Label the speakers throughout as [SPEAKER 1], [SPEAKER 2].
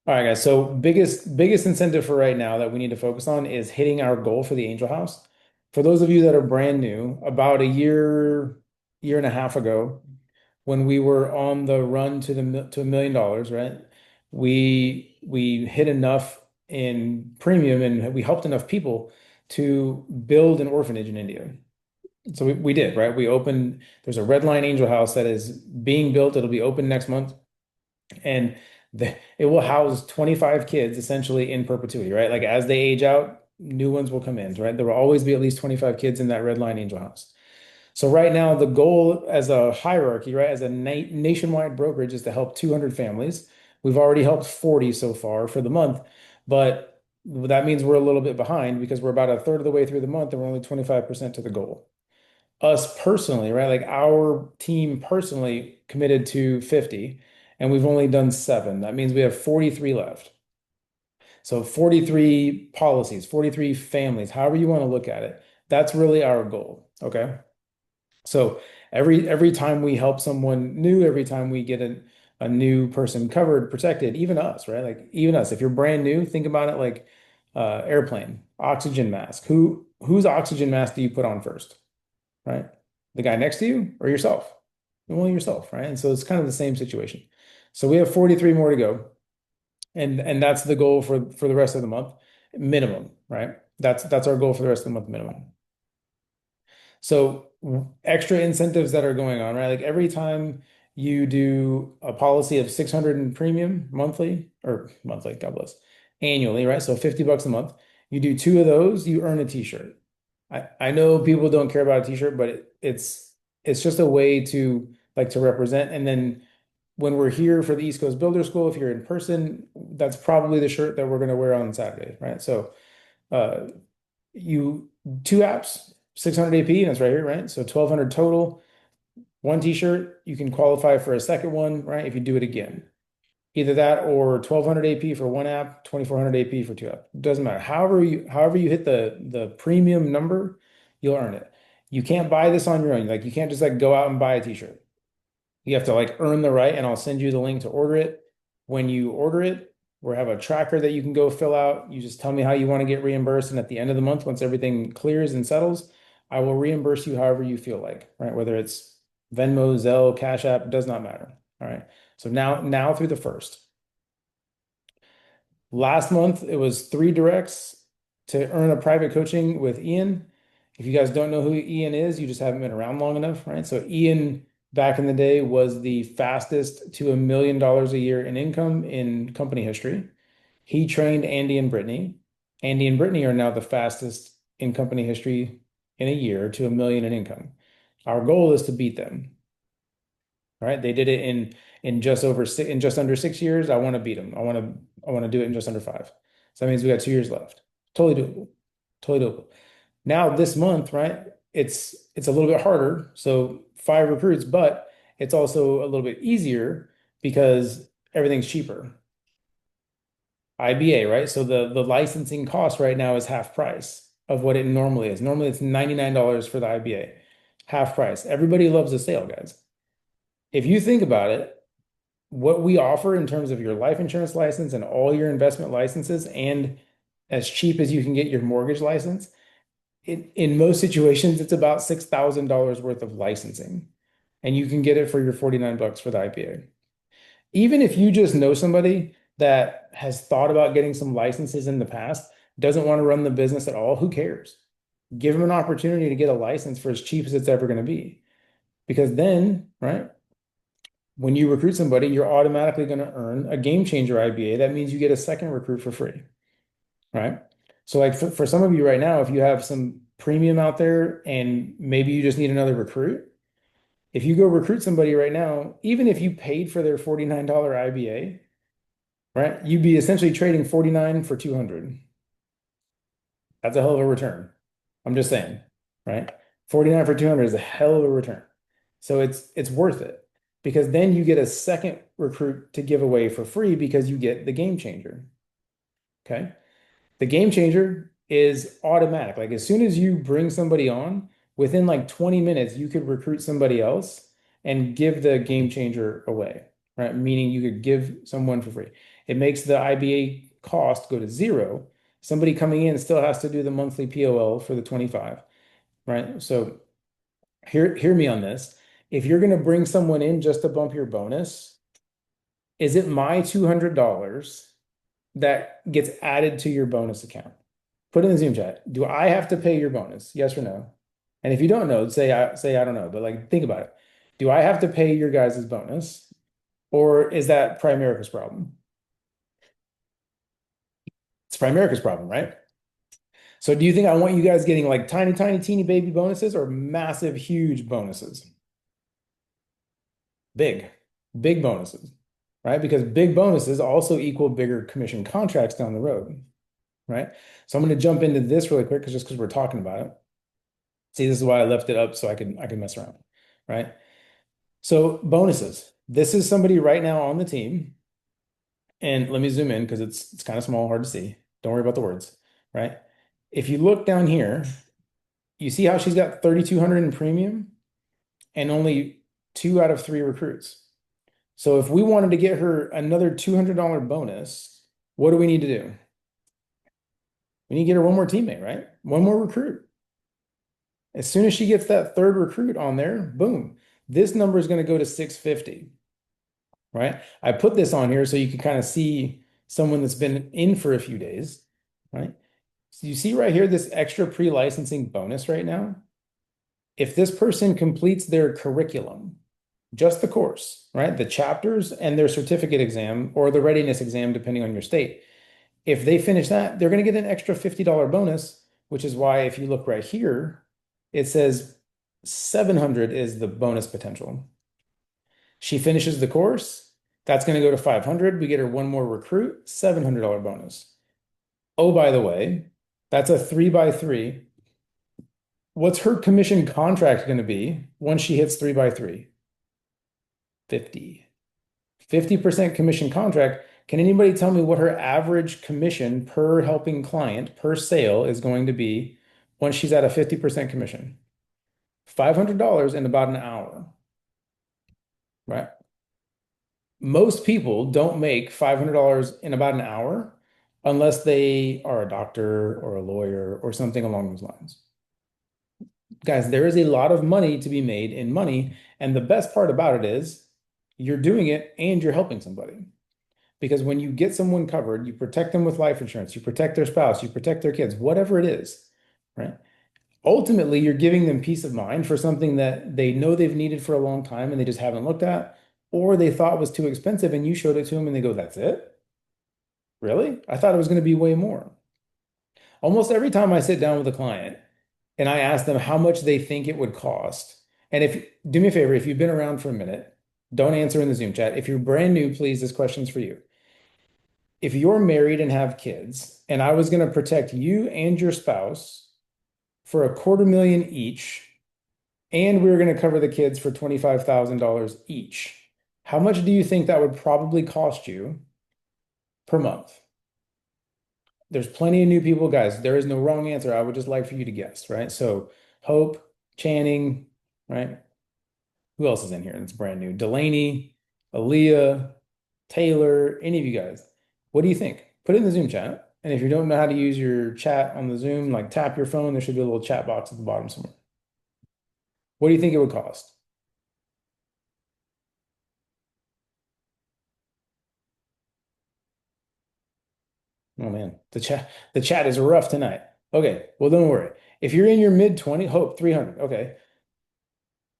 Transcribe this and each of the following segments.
[SPEAKER 1] All right, guys. So biggest incentive for right now that we need to focus on is hitting our goal for the Angel House. For those of you that are brand new, about a year and a half ago, when we were on the run to to $1 million, right? We hit enough in premium and we helped enough people to build an orphanage in India. So we did, right? There's a Red Line Angel House that is being built. It'll be open next month and it will house 25 kids essentially in perpetuity, right? Like as they age out, new ones will come in, right? There will always be at least 25 kids in that Red Line Angel House. So right now, the goal as a hierarchy, right, as a nationwide brokerage is to help 200 families. We've already helped 40 so far for the month, but that means we're a little bit behind because we're about a third of the way through the month and we're only 25% to the goal. Us personally, right? Like our team personally committed to 50 and we've only done seven. That means we have 43 left. So 43 policies, 43 families, however you want to look at it. That's really our goal. Okay. So every time we help someone new, every time we get a new person covered, protected, even us, right? Like even us, if you're brand new, think about it like airplane, oxygen mask. Whose oxygen mask do you put on first? Right? The guy next to you or yourself? Only yourself, right? And so it's kind of the same situation. So we have 43 more to go. And that's the goal for the rest of the month, minimum, right? That's our goal for the rest of the month minimum. So extra incentives that are going on, right? Like every time you do a policy of 600 in premium monthly, God bless, annually, right? So $50 a month, you do two of those, you earn a t-shirt. I know people don't care about a t-shirt, but it's just a way to like to represent. And then when we're here for the East Coast Builder School, if you're in person, that's probably the shirt that we're going to wear on Saturday, right? So uh, you two apps, 600 AP, and it's right here, right? So 1200 total. One t-shirt, you can qualify for a second one, right? If you do it again. Either that or 1200 AP for one app, 2400 AP for two apps. Doesn't matter. However you hit the premium number, you'll earn it. You can't buy this on your own. Like you can't just like go out and buy a t-shirt. You have to like earn the right, and I'll send you the link to order it. When you order it, we have a tracker that you can go fill out. You just tell me how you want to get reimbursed, and at the end of the month, once everything clears and settles, I will reimburse you however you feel like, right? Whether it's Venmo, Zelle, Cash App, does not matter. All right. So now through the first. Last month, it was three directs to earn a private coaching with Ian. If you guys don't know who Ian is, you just haven't been around long enough, right? So Ian back in the day was the fastest to $1 million a year in income in company history. He trained Andy and Brittany. Andy and Brittany are now the fastest in company history in a year to 1 million in income. Our goal is to beat them, right? They did it in just under 6 years. I want to beat them. I want to do it in just under five. So that means we got 2 years left. Totally doable. Totally doable. Now this month, right? It's a little bit harder. So five recruits, but it's also a little bit easier because everything's cheaper. IBA, right? So the licensing cost right now is half price of what it normally is. Normally it's $99 for the IBA. Half price. Everybody loves a sale, guys. If you think about it, what we offer in terms of your life insurance license and all your investment licenses, and as cheap as you can get your mortgage license, in most situations, it's about $6,000 worth of licensing, and you can get it for your 49 bucks for the IPA. Even if you just know somebody that has thought about getting some licenses in the past, doesn't want to run the business at all, who cares? Give them an opportunity to get a license for as cheap as it's ever going to be. Because then, right, when you recruit somebody, you're automatically going to earn a game changer IBA. That means you get a second recruit for free, right? So, like for some of you right now, if you have some premium out there and maybe you just need another recruit, if you go recruit somebody right now, even if you paid for their $49 IBA, right, you'd be essentially trading 49 for 200. That's a hell of a return. I'm just saying, right? 49 for 200 is a hell of a return. So it's worth it because then you get a second recruit to give away for free because you get the game changer. Okay? The game changer is automatic. Like as soon as you bring somebody on, within like 20 minutes, you could recruit somebody else and give the game changer away. right? Meaning you could give someone for free. It makes the IBA cost go to zero. Somebody coming in still has to do the monthly POL for the 25, right? So hear me on this. If you're going to bring someone in just to bump your bonus, is it my $200 that gets added to your bonus account? Put in the Zoom chat. Do I have to pay your bonus? Yes or no? And if you don't know, say I don't know, but like think about it. Do I have to pay your guys' bonus, or is that Primerica's problem? It's Primerica's problem, right? So do you think I want you guys getting like tiny, tiny, teeny baby bonuses or massive, huge bonuses? Big, big bonuses, right? Because big bonuses also equal bigger commission contracts down the road, right? So I'm going to jump into this really quick because just because we're talking about it. See, this is why I left it up so I can mess around, right? So bonuses. This is somebody right now on the team, and let me zoom in because it's kind of small, hard to see. Don't worry about the words, right? If you look down here, you see how she's got 3,200 in premium and only 2 out of 3 recruits. So if we wanted to get her another $200 bonus, what do we need to do? We need to get her one more teammate, right? One more recruit. As soon as she gets that third recruit on there, boom, this number is going to go to 650, right? I put this on here so you can kind of see someone that's been in for a few days, right? So you see right here this extra pre-licensing bonus right now. If this person completes their curriculum, just the course, right? The chapters and their certificate exam or the readiness exam, depending on your state. If they finish that, they're going to get an extra $50 bonus, which is why if you look right here, it says 700 is the bonus potential. She finishes the course, that's going to go to 500. We get her one more recruit, $700 bonus. Oh, by the way, that's a 3 by 3. What's her commission contract going to be once she hits 3 by 3? 50. 50% commission contract. Can anybody tell me what her average commission per helping client per sale is going to be once she's at a 50% commission? $500 in about an hour, right? Most people don't make $500 in about an hour unless they are a doctor or a lawyer or something along those lines. Guys, there is a lot of money to be made in money, and the best part about it is you're doing it and you're helping somebody. Because when you get someone covered, you protect them with life insurance, you protect their spouse, you protect their kids, whatever it is, right? Ultimately, you're giving them peace of mind for something that they know they've needed for a long time and they just haven't looked at, or they thought was too expensive and you showed it to them and they go, "That's it? Really? I thought it was going to be way more." Almost every time I sit down with a client and I ask them how much they think it would cost, and if do me a favor, if you've been around for a minute, don't answer in the Zoom chat. If you're brand new, please, this question's for you. If you're married and have kids, and I was going to protect you and your spouse for 250,000 each, and we were going to cover the kids for $25,000 each, how much do you think that would probably cost you per month? There's plenty of new people, guys. There is no wrong answer. I would just like for you to guess, right? So Hope, Channing, right? Who else is in here? It's brand new. Delaney, Aaliyah, Taylor, any of you guys. What do you think? Put it in the Zoom chat. And if you don't know how to use your chat on the Zoom, like tap your phone, there should be a little chat box at the bottom somewhere. What do you think it would cost? Oh man, the chat is rough tonight. Okay, well don't worry. If you're in your mid 20, Hope 300. Okay.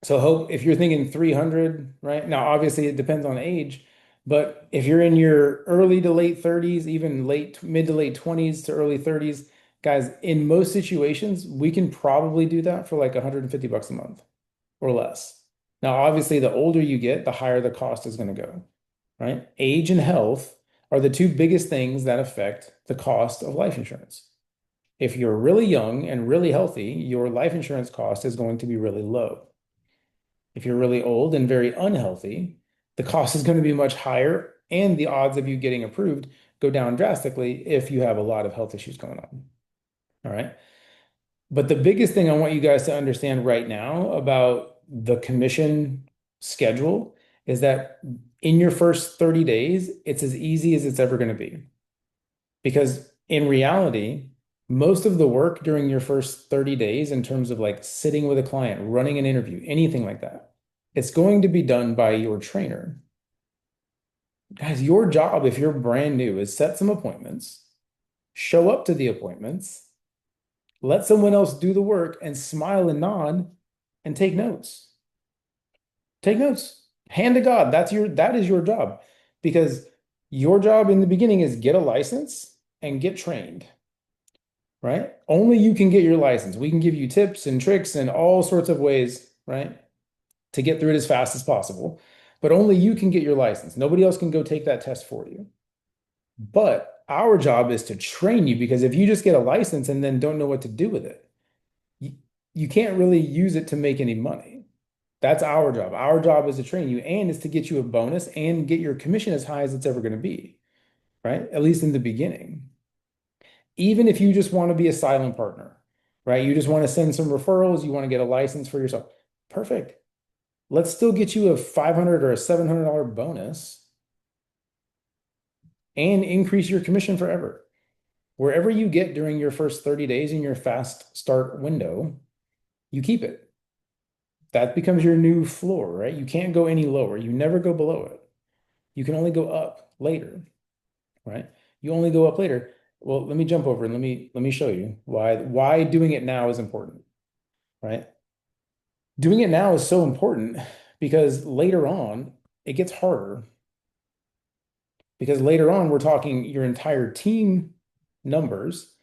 [SPEAKER 1] So Hope, if you're thinking 300, right? Now obviously it depends on age, but if you're in your early to late 30s, even late mid to late 20s to early 30s, guys, in most situations, we can probably do that for like 150 bucks a month or less. Now, obviously, the older you get, the higher the cost is going to go, right? Age and health are the two biggest things that affect the cost of life insurance. If you're really young and really healthy, your life insurance cost is going to be really low. If you're really old and very unhealthy, the cost is going to be much higher, and the odds of you getting approved go down drastically if you have a lot of health issues going on. All right. But the biggest thing I want you guys to understand right now about the commission schedule is that in your first 30 days, it's as easy as it's ever going to be. Because in reality, most of the work during your first 30 days, in terms of like sitting with a client, running an interview, anything like that, it's going to be done by your trainer. Guys, your job, if you're brand new, is set some appointments, show up to the appointments, let someone else do the work, and smile and nod and take notes. Take notes. Hand to God. That is your job. Because your job in the beginning is get a license and get trained, right? Only you can get your license. We can give you tips and tricks and all sorts of ways, right, to get through it as fast as possible. But only you can get your license. Nobody else can go take that test for you. But our job is to train you, because if you just get a license and then don't know what to do with it, you, you can't really use it to make any money. That's our job. Our job is to train you and is to get you a bonus and get your commission as high as it's ever going to be, right? At least in the beginning. Even if you just want to be a silent partner, right? You just want to send some referrals, you want to get a license for yourself. Perfect. Let's still get you a $500 or a $700 bonus and increase your commission forever. Wherever you get during your first 30 days in your fast start window, you keep it. That becomes your new floor, right? You can't go any lower. You never go below it. You can only go up later, right? You only go up later. Well, let me jump over and let me show you why doing it now is important, right? Doing it now is so important because later on it gets harder, because later on we're talking your entire team numbers,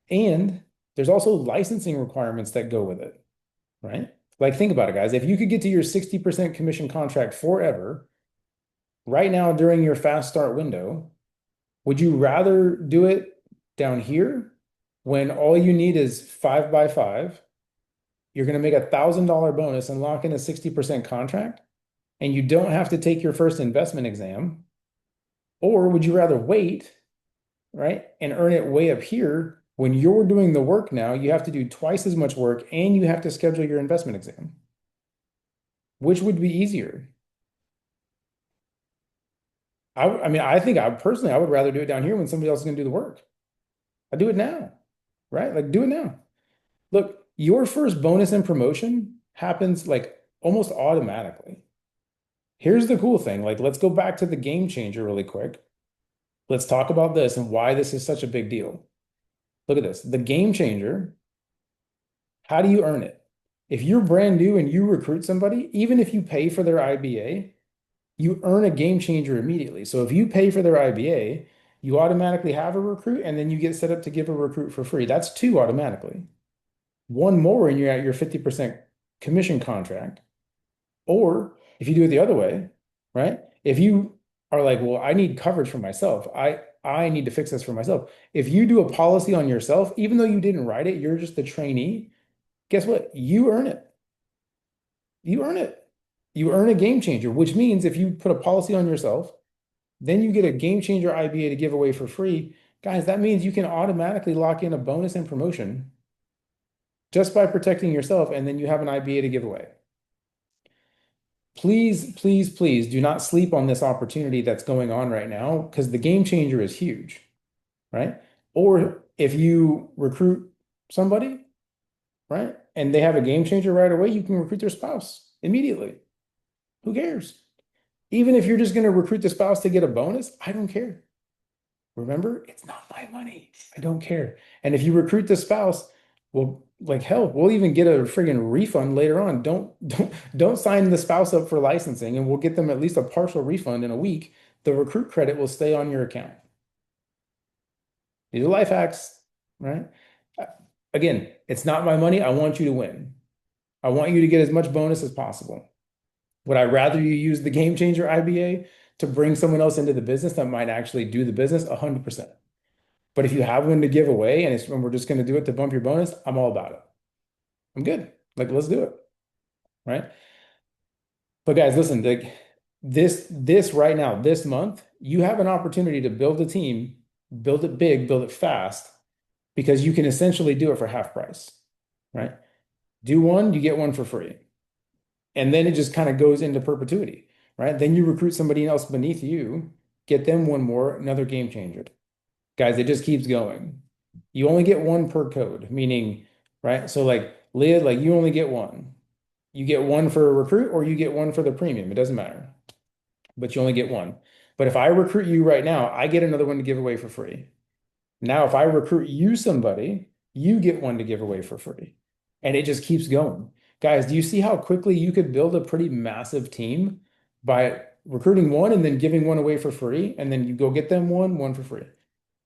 [SPEAKER 1] and there's also licensing requirements that go with it, right? Like, think about it, guys. If you could get to your 60% commission contract forever, right now during your fast start window, would you rather do it down here when all you need is 5 by 5? You're going to make $1,000 bonus and lock in a 60% contract, and you don't have to take your first investment exam? Or would you rather wait, right, and earn it way up here when you're doing the work now? You have to do twice as much work and you have to schedule your investment exam. Which would be easier? I mean, I think I personally, I would rather do it down here when somebody else is going to do the work. I do it now, right? Like, do it now. Look, your first bonus and promotion happens like almost automatically. Here's the cool thing. Like, let's go back to the game changer really quick. Let's talk about this and why this is such a big deal. Look at this. The game changer, how do you earn it? If you're brand new and you recruit somebody, even if you pay for their IBA, you earn a game changer immediately. So if you pay for their IBA, you automatically have a recruit, and then you get set up to give a recruit for free. That's two automatically. One more and you're at your 50% commission contract. Or if you do it the other way, right? If you are like, well, I need coverage for myself. I need to fix this for myself. If you do a policy on yourself, even though you didn't write it, you're just the trainee, guess what? You earn it. You earn it. You earn a game changer, which means if you put a policy on yourself, then you get a game changer IBA to give away for free. Guys, that means you can automatically lock in a bonus and promotion just by protecting yourself, and then you have an IBA to give away. Please, please, please do not sleep on this opportunity that's going on right now, because the game changer is huge, right? Or if you recruit somebody, right, and they have a game changer right away, you can recruit their spouse immediately. Who cares? Even if you're just going to recruit the spouse to get a bonus, I don't care. Remember, it's not my money. I don't care. And if you recruit the spouse, well, like hell, we'll even get a friggin' refund later on. Don't sign the spouse up for licensing, and we'll get them at least a partial refund in a week. The recruit credit will stay on your account. These are life hacks, right? Uh, Again, it's not my money. I want you to win. I want you to get as much bonus as possible. Would I rather you use the Game Changer IBA to bring someone else into the business that might actually do the business? 100%. But if you have one to give away and we're just going to do it to bump your bonus, I'm all about it. I'm good. Like, let's do it. Right. But guys, listen, like this right now, this month, you have an opportunity to build a team, build it big, build it fast, because you can essentially do it for half price. Right. Do one, you get one for free. And then it just kind of goes into perpetuity, right? Then you recruit somebody else beneath you, get them one more, another game changer. Guys, it just keeps going. You only get one per code, meaning, right? So like Leah, like you only get one. You get one for a recruit or you get one for the premium. It doesn't matter, but you only get one. But if I recruit you right now, I get another one to give away for free. Now, if I recruit you somebody, you get one to give away for free. And it just keeps going. Guys, do you see how quickly you could build a pretty massive team by recruiting one and then giving one away for free? And then you go get them one for free.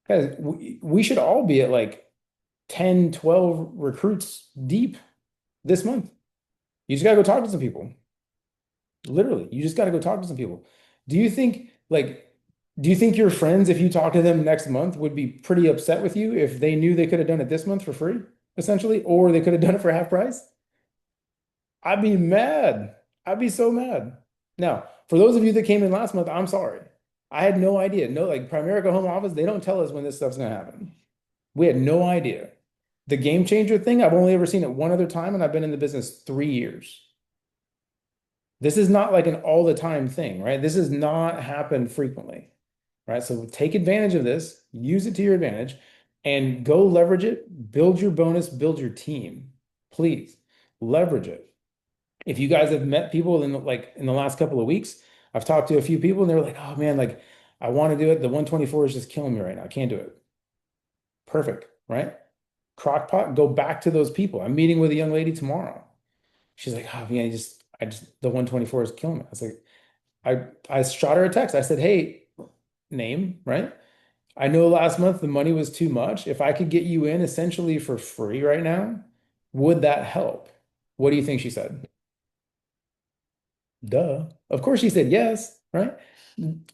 [SPEAKER 1] Guys, we should all be at like 10, 12 recruits deep this month. You just got to go talk to some people. Literally, you just got to go talk to some people. Do you think like do you think your friends, if you talk to them next month, would be pretty upset with you if they knew they could have done it this month for free, essentially, or they could have done it for half price? I'd be mad. I'd be so mad. Now, for those of you that came in last month, I'm sorry. I had no idea. No, like Primerica Home Office, they don't tell us when this stuff's gonna happen. We had no idea. The game changer thing, I've only ever seen it one other time, and I've been in the business 3 years. This is not like an all the time thing, right? This has not happened frequently, right? So take advantage of this, use it to your advantage, and go leverage it. Build your bonus, build your team. Please leverage it. If you guys have met people in the last couple of weeks, I've talked to a few people and they're like, oh man, like I want to do it. The 124 is just killing me right now. I can't do it. Perfect, right? Crockpot, go back to those people. I'm meeting with a young lady tomorrow. She's like, oh man, the 124 is killing me. I was like, I shot her a text. I said, hey, name, right? I know last month the money was too much. If I could get you in essentially for free right now, would that help? What do you think she said? Duh. Of course she said yes, right?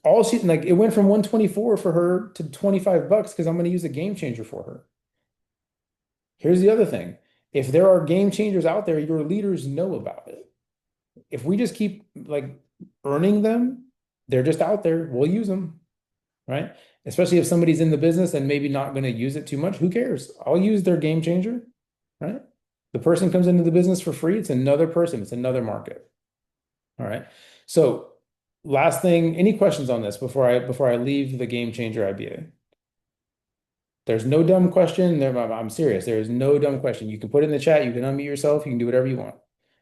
[SPEAKER 1] All she like it went from 124 for her to 25 bucks because I'm going to use a game changer for her. Here's the other thing. If there are game changers out there, your leaders know about it. If we just keep like earning them, they're just out there. We'll use them, right? Especially if somebody's in the business and maybe not going to use it too much. Who cares? I'll use their game changer, right? The person comes into the business for free. It's another person. It's another market. All right. So last thing, any questions on this before I leave the game changer IBA? There's no dumb question. I'm serious. There is no dumb question. You can put it in the chat. You can unmute yourself. You can do whatever you want.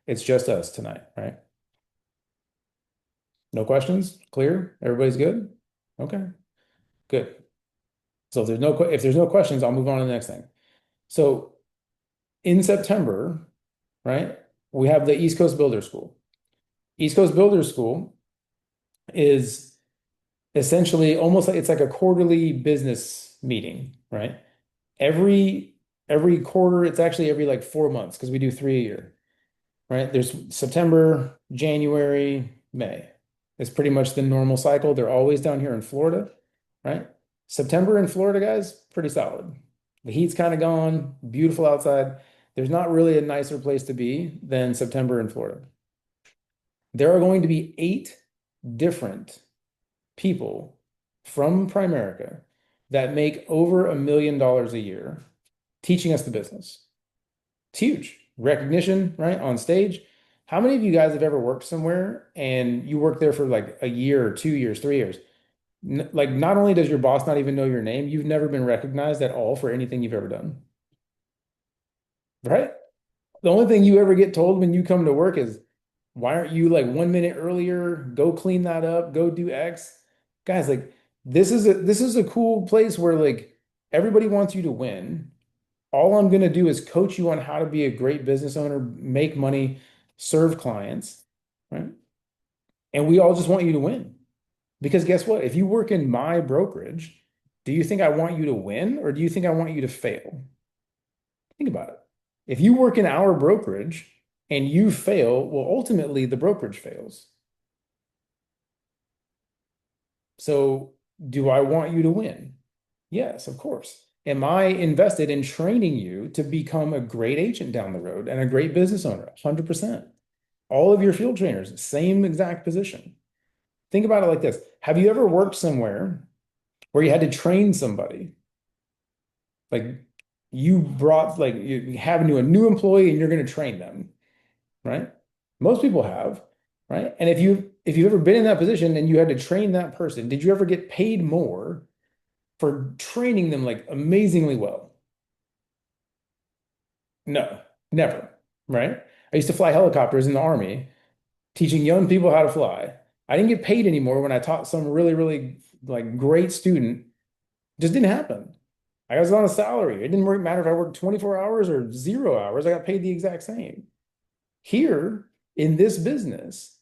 [SPEAKER 1] It's just us tonight, right? No questions? Clear? Everybody's good? Okay, good. So if there's no questions, I'll move on to the next thing. So in September, right, we have the East Coast Builder School. East Coast Builder School is essentially almost like it's like a quarterly business meeting, right? Every every quarter, it's actually every like 4 months because we do three a year, right? There's September, January, May. It's pretty much the normal cycle. They're always down here in Florida, right? September in Florida, guys, pretty solid. The heat's kind of gone, beautiful outside. There's not really a nicer place to be than September in Florida. There are going to be 8 different people from Primerica that make over $1 million a year teaching us the business. It's huge. Recognition, right? On stage. How many of you guys have ever worked somewhere and you worked there for like a year or 2 years, 3 years? Like, not only does your boss not even know your name, you've never been recognized at all for anything you've ever done, right? The only thing you ever get told when you come to work is, why aren't you like 1 minute earlier? Go clean that up, go do X. Guys, like this is a cool place where like everybody wants you to win. All I'm gonna do is coach you on how to be a great business owner, make money, serve clients, right? And we all just want you to win. Because guess what? If you work in my brokerage, do you think I want you to win or do you think I want you to fail? Think about it. If you work in our brokerage and you fail, well, ultimately the brokerage fails. So, do I want you to win? Yes, of course. Am I invested in training you to become a great agent down the road and a great business owner? 100%. All of your field trainers, same exact position. Think about it like this. Have you ever worked somewhere where you had to train somebody? Like you brought, like you have a new employee and you're going to train them, right? Most people have, right? And if you've ever been in that position and you had to train that person, did you ever get paid more for training them like amazingly well? No, never, right? I used to fly helicopters in the Army, teaching young people how to fly. I didn't get paid anymore when I taught some really, really like great student. It just didn't happen. I was on a salary. It didn't matter if I worked 24 hours or 0 hours. I got paid the exact same. Here in this business,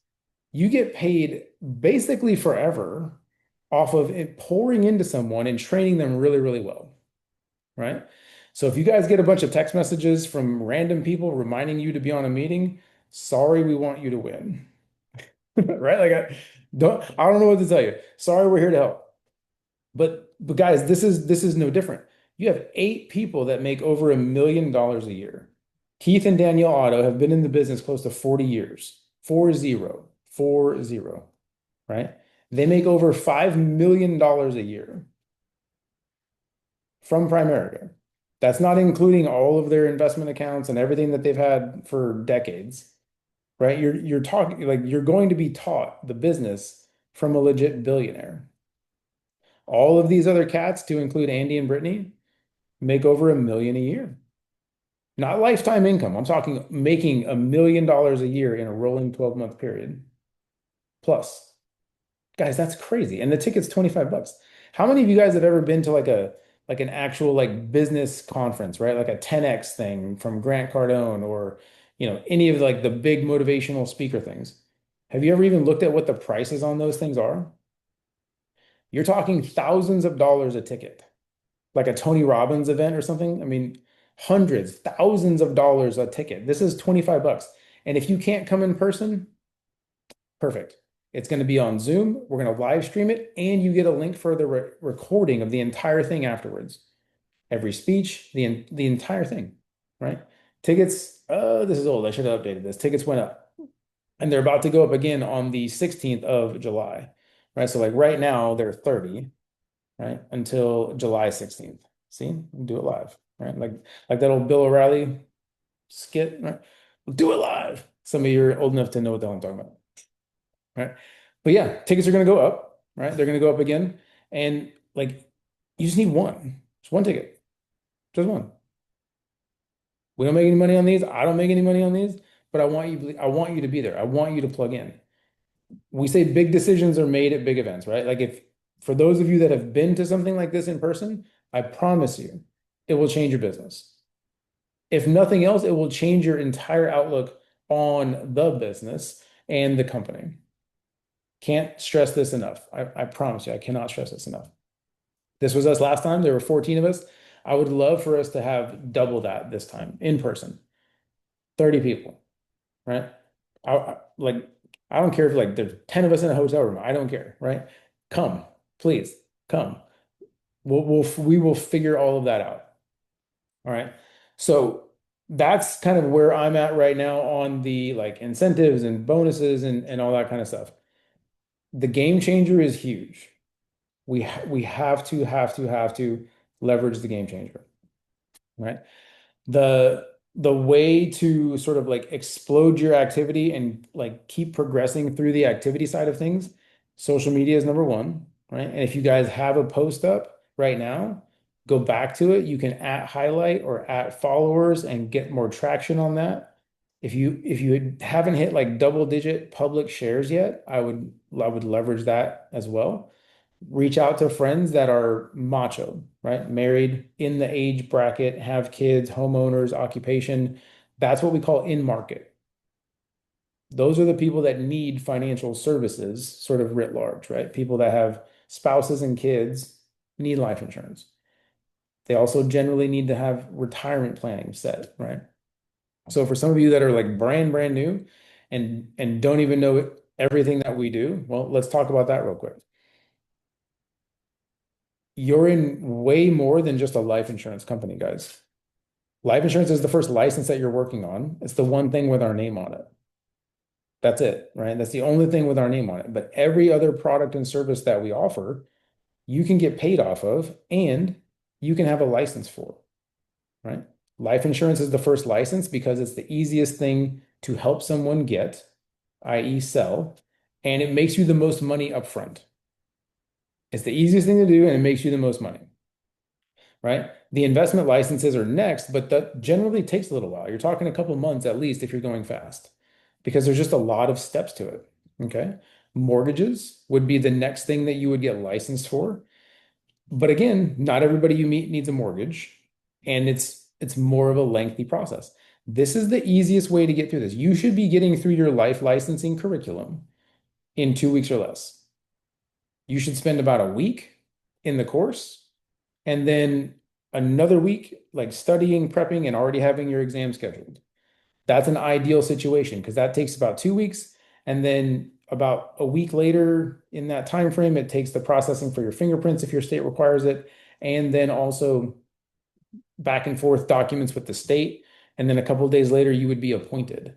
[SPEAKER 1] you get paid basically forever off of it pouring into someone and training them really, really well, right? So if you guys get a bunch of text messages from random people reminding you to be on a meeting, sorry, we want you to win, right? Like I don't know what to tell you. Sorry, we're here to help. But guys, this is no different. You have 8 people that make over $1 million a year. Keith and Danielle Otto have been in the business close to 40 years. 40, 40, right? They make over $5 million a year from Primerica. That's not including all of their investment accounts and everything that they've had for decades, right? You're talking like you're going to be taught the business from a legit billionaire. All of these other cats, to include Andy and Brittany, make over $1 million a year. Not lifetime income. I'm talking making $1 million a year in a rolling 12-month period. Plus, guys, that's crazy. And the ticket's 25 bucks. How many of you guys have ever been to like an actual like business conference, right? Like a 10X thing from Grant Cardone or any of like the big motivational speaker things. Have you ever even looked at what the prices on those things are? You're talking thousands of dollars a ticket, like a Tony Robbins event or something. I mean, hundreds, thousands of dollars a ticket. This is 25 bucks. And if you can't come in person, perfect. It's going to be on Zoom. We're going to live stream it, and you get a link for the recording of the entire thing afterwards. Every speech, the entire thing, right? Tickets, this is old. I should have updated this. Tickets went up, and they're about to go up again on the 16th of July, right? So like right now they're 30, right? Until July 16th. See? Do it live, right? Like that old Bill O'Reilly skit, right? Do it live. Some of you are old enough to know what the hell I'm talking about, right? But yeah, tickets are going to go up, right? They're going to go up again. And like, you just need one. Just one ticket. Just one. We don't make any money on these. I don't make any money on these, but I want you to be there. I want you to plug in. We say big decisions are made at big events, right? Like if for those of you that have been to something like this in person, I promise you it will change your business. If nothing else, it will change your entire outlook on the business and the company. Can't stress this enough. I promise you, I cannot stress this enough. This was us last time. There were 14 of us. I would love for us to have double that this time in person. 30 people, right? Like I don't care if like there's 10 of us in a hotel room. I don't care, right? Come, please, come. We will figure all of that out. All right. So that's kind of where I'm at right now on the like incentives and bonuses and all that kind of stuff. The game changer is huge. We have to leverage the game changer, right? The way to sort of like explode your activity and like keep progressing through the activity side of things, social media is number one, right? And if you guys have a post up right now, go back to it. You can at highlight or at followers and get more traction on that. If you haven't hit like double digit public shares yet, I would leverage that as well. Reach out to friends that are macho, right? Married, in the age bracket, have kids, homeowners, occupation. That's what we call in market. Those are the people that need financial services, sort of writ large, right? People that have spouses and kids need life insurance. They also generally need to have retirement planning set, right? So for some of you that are like brand new and don't even know everything that we do, well, let's talk about that real quick. You're in way more than just a life insurance company, guys. Life insurance is the first license that you're working on. It's the one thing with our name on it. That's it, right? That's the only thing with our name on it. But every other product and service that we offer, you can get paid off of and you can have a license for, right? Life insurance is the first license because it's the easiest thing to help someone get, i.e., sell. and it makes you the most money up front. It's the easiest thing to do, and it makes you the most money, right? The investment licenses are next, but that generally takes a little while. You're talking a couple months at least if you're going fast, because there's just a lot of steps to it. Okay. Mortgages would be the next thing that you would get licensed for. But again, not everybody you meet needs a mortgage, and it's more of a lengthy process. This is the easiest way to get through this. You should be getting through your life licensing curriculum in 2 weeks or less. You should spend about a week in the course and then another week like studying, prepping, and already having your exam scheduled. That's an ideal situation because that takes about 2 weeks. And then about a week later in that time frame, it takes the processing for your fingerprints if your state requires it. And then also back and forth documents with the state. And then a couple of days later, you would be appointed.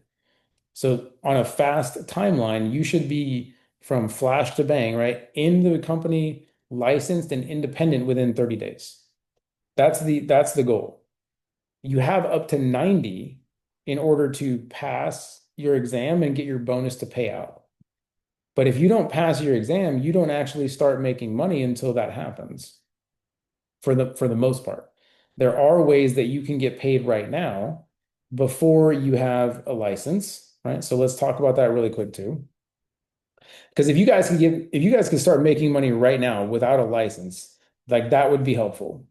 [SPEAKER 1] So on a fast timeline, you should be from flash to bang, right? In the company, licensed and independent within 30 days. That's the goal. You have up to 90 in order to pass your exam and get your bonus to pay out. But if you don't pass your exam, you don't actually start making money until that happens for the most part. There are ways that you can get paid right now before you have a license, right? So let's talk about that really quick too. Because if you guys could start making money right now without a license, like that would be helpful,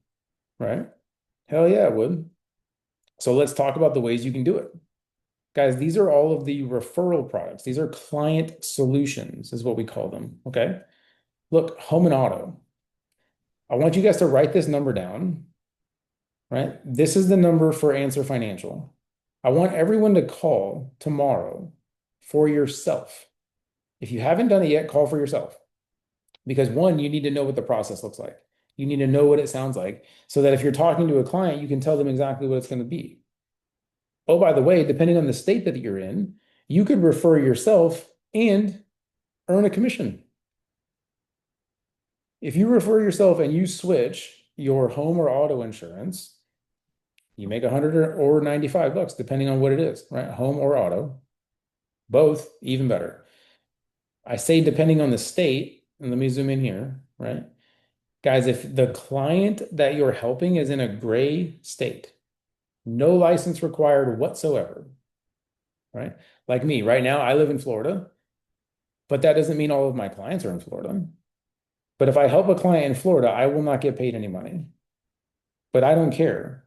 [SPEAKER 1] right? Hell yeah, it would. So let's talk about the ways you can do it. Guys, these are all of the referral products. These are client solutions, is what we call them. Okay. Look, home and auto. I want you guys to write this number down, right? This is the number for Answer Financial. I want everyone to call tomorrow for yourself. If you haven't done it yet, call for yourself. Because one, you need to know what the process looks like. You need to know what it sounds like so that if you're talking to a client, you can tell them exactly what it's going to be. Oh, by the way, depending on the state that you're in, you could refer yourself and earn a commission. If you refer yourself and you switch your home or auto insurance, you make 100 or 95 bucks, depending on what it is, right? Home or auto, both even better. I say depending on the state, and let me zoom in here, right? Guys, if the client that you're helping is in a gray state, no license required whatsoever, right? Like me, right now, I live in Florida, but that doesn't mean all of my clients are in Florida. But if I help a client in Florida, I will not get paid any money. But I don't care.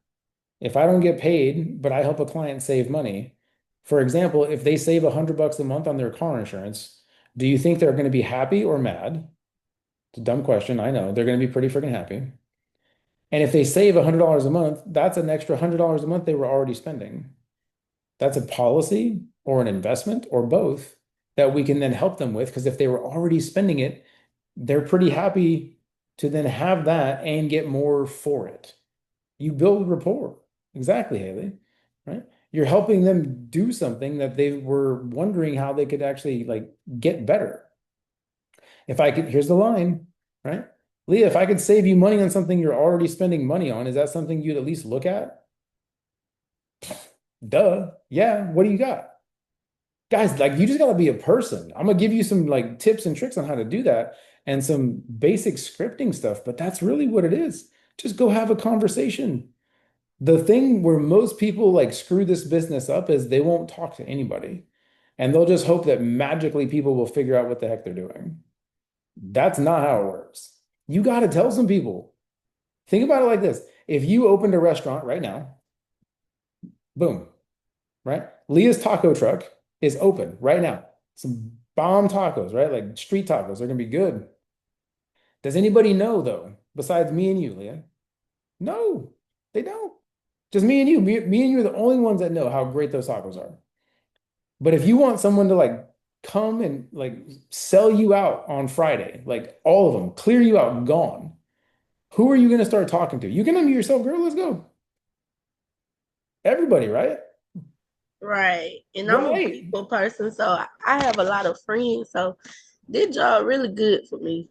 [SPEAKER 1] If I don't get paid, but I help a client save money, for example, if they save 100 bucks a month on their car insurance, do you think they're going to be happy or mad? It's a dumb question. I know. They're going to be pretty freaking happy. And if they save $100 a month, that's an extra $100 a month they were already spending. That's a policy or an investment or both that we can then help them with because if they were already spending it, they're pretty happy to then have that and get more for it. You build rapport. Exactly, Haley. Right? You're helping them do something that they were wondering how they could actually like get better. If I could, here's the line, right? Leah, if I could save you money on something you're already spending money on, is that something you'd at least look at? Duh. Yeah. What do you got? Guys, like you just gotta be a person. I'm gonna give you some like tips and tricks on how to do that and some basic scripting stuff, but that's really what it is. Just go have a conversation. The thing where most people like screw this business up is they won't talk to anybody and they'll just hope that magically people will figure out what the heck they're doing. That's not how it works. You got to tell some people. Think about it like this. If you opened a restaurant right now, boom, right? Leah's taco truck is open right now. Some bomb tacos, right? Like street tacos. They're going to be good. Does anybody know though, besides me and you, Leah? No, they don't. Just me and you. Me and you are the only ones that know how great those tacos are. But if you want someone to like come and like sell you out on Friday, like all of them, clear you out, gone, who are you going to start talking to? You can unmute yourself, girl. Let's go. Everybody, right?
[SPEAKER 2] Right. And I'm a
[SPEAKER 1] Right.
[SPEAKER 2] people person, so I have a lot of friends. So this job really good for me.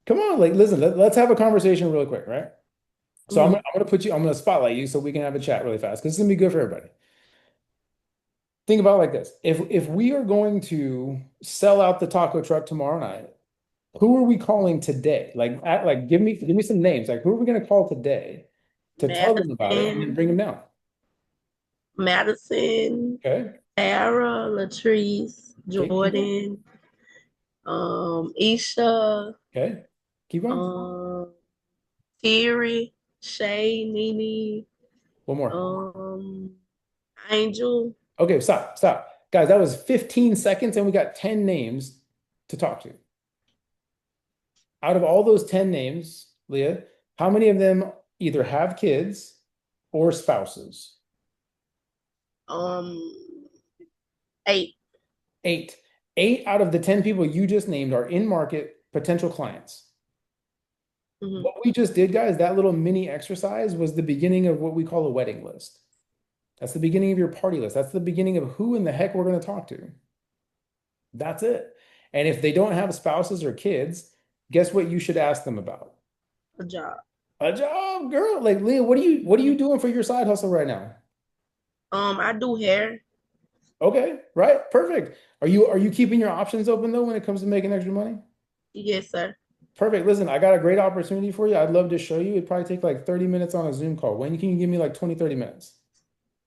[SPEAKER 1] Come on, like listen, let's have a conversation really quick, right? So
[SPEAKER 2] Mhm.
[SPEAKER 1] I'm gonna spotlight you so we can have a chat really fast because it's gonna be good for everybody. think about it like this. If we are going to sell out the taco truck tomorrow night, who are we calling today? Like give me some names. Like who are we going to call today to tell them about it and then
[SPEAKER 2] Madison,
[SPEAKER 1] bring them down?
[SPEAKER 2] Madison,
[SPEAKER 1] Okay.
[SPEAKER 2] Sarah, Latrice,
[SPEAKER 1] Okay. Keep going.
[SPEAKER 2] Jordan, Isha,
[SPEAKER 1] Okay. Keep going.
[SPEAKER 2] um, Thierry, Shay, Nene,
[SPEAKER 1] One more.
[SPEAKER 2] um, Angel.
[SPEAKER 1] Okay, stop, stop. Guys, that was 15 seconds and we got 10 names to talk to. Out of all those 10 names, Leah, how many of them either have kids or spouses?
[SPEAKER 2] Um, 8.
[SPEAKER 1] Eight. Eight out of the 10 people you just named are in market potential clients.
[SPEAKER 2] Mhm.
[SPEAKER 1] What we just did, guys, that little mini exercise was the beginning of what we call a wedding list. That's the beginning of your party list. That's the beginning of who in the heck we're going to talk to. That's it. And if they don't have spouses or kids, guess what you should ask them about?
[SPEAKER 2] A job.
[SPEAKER 1] A job, girl. Like Leah, what are you doing for your side hustle right now?
[SPEAKER 2] I do hair.
[SPEAKER 1] Okay, right? Perfect. Are you keeping your options open though when it comes to making extra money?
[SPEAKER 2] Yes, sir.
[SPEAKER 1] Perfect. Listen, I got a great opportunity for you. I'd love to show you. It'd probably take like 30 minutes on a Zoom call. When can you give me like 20, 30 minutes?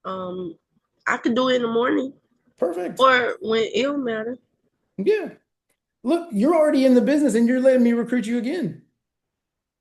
[SPEAKER 2] Um, I could do it in the morning
[SPEAKER 1] Perfect.
[SPEAKER 2] or when it don't matter.
[SPEAKER 1] Yeah. Look, you're already in the business and you're letting me recruit you again.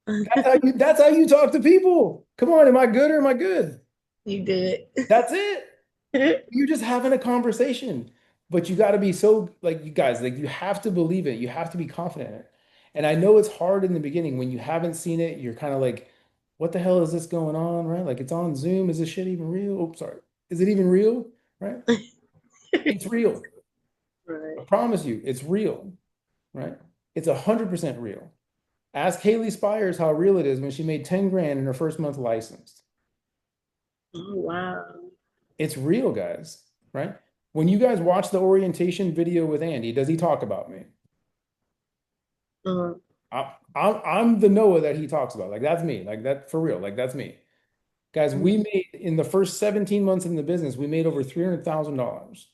[SPEAKER 1] That's how you talk to people. Come on, am I good or am I good?
[SPEAKER 2] You good.
[SPEAKER 1] That's it. You're just having a conversation. But you got to be so like you guys, like you have to believe it. You have to be confident in it. And I know it's hard in the beginning when you haven't seen it, you're kind of like, what the hell is this going on? Right? Like it's on Zoom. Is this shit even real? Oh, sorry. Is it even real? Right? It's real. I
[SPEAKER 2] Right.
[SPEAKER 1] promise you, it's real. Right? It's 100% real. Ask Haley Spires how real it is when she made 10 grand in her first month licensed.
[SPEAKER 2] Oh, wow.
[SPEAKER 1] It's real, guys, right? When you guys watch the orientation video with Andy, does he talk about me?
[SPEAKER 2] Uh,
[SPEAKER 1] I'm the Noah that he talks about. Like that's me. Like that for real. Like that's me. Guys, we made in the first 17 months in the business, we made over $300,000.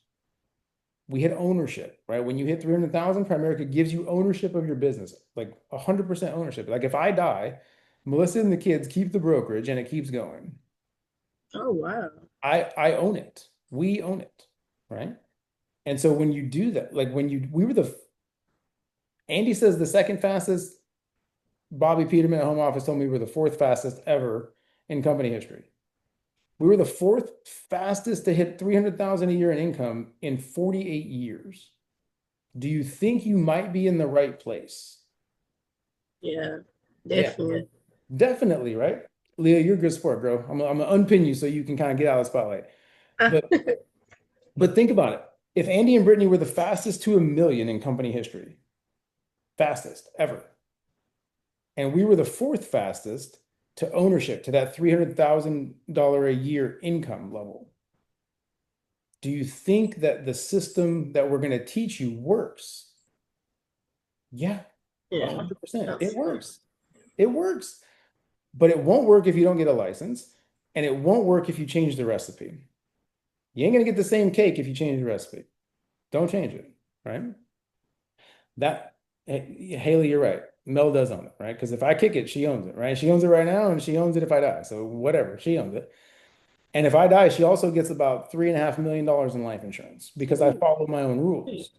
[SPEAKER 1] We hit ownership, right? When you hit 300,000, Primerica gives you ownership of your business, like 100% ownership. Like if I die, Melissa and the kids keep the brokerage and it keeps going.
[SPEAKER 2] oh, wow.
[SPEAKER 1] I own it. We own it, right? And so when you do that, like when you we were the Andy says the second fastest, Bobby Peterman at home office told me we were the fourth fastest ever in company history. We were the fourth fastest to hit 300,000 a year in income in 48 years. Do you think you might be in the right place?
[SPEAKER 2] Yeah,
[SPEAKER 1] Yeah,
[SPEAKER 2] definitely.
[SPEAKER 1] definitely, right? Leah, you're a good sport, girl. I'm gonna unpin you so you can kind of get out of the spotlight. But but think about it. If Andy and Brittany were the fastest to a million in company history, fastest ever, and we were the fourth fastest to ownership to that $300,000 a year income level. Do you think that the system that we're going to teach you works? Yeah,
[SPEAKER 2] Yeah,
[SPEAKER 1] 100%. It
[SPEAKER 2] absolutely.
[SPEAKER 1] works. It works. But it won't work if you don't get a license, and it won't work if you change the recipe. You ain't going to get the same cake if you change the recipe. Don't change it, right? That Haley, you're right. Mel does own it, right? Because if I kick it, she owns it, right? She owns it right now, and she owns it if I die. So whatever, she owns it. And if I die, she also gets about $3.5 million in life insurance because I
[SPEAKER 2] Ooh,
[SPEAKER 1] follow my own
[SPEAKER 2] great.
[SPEAKER 1] rules.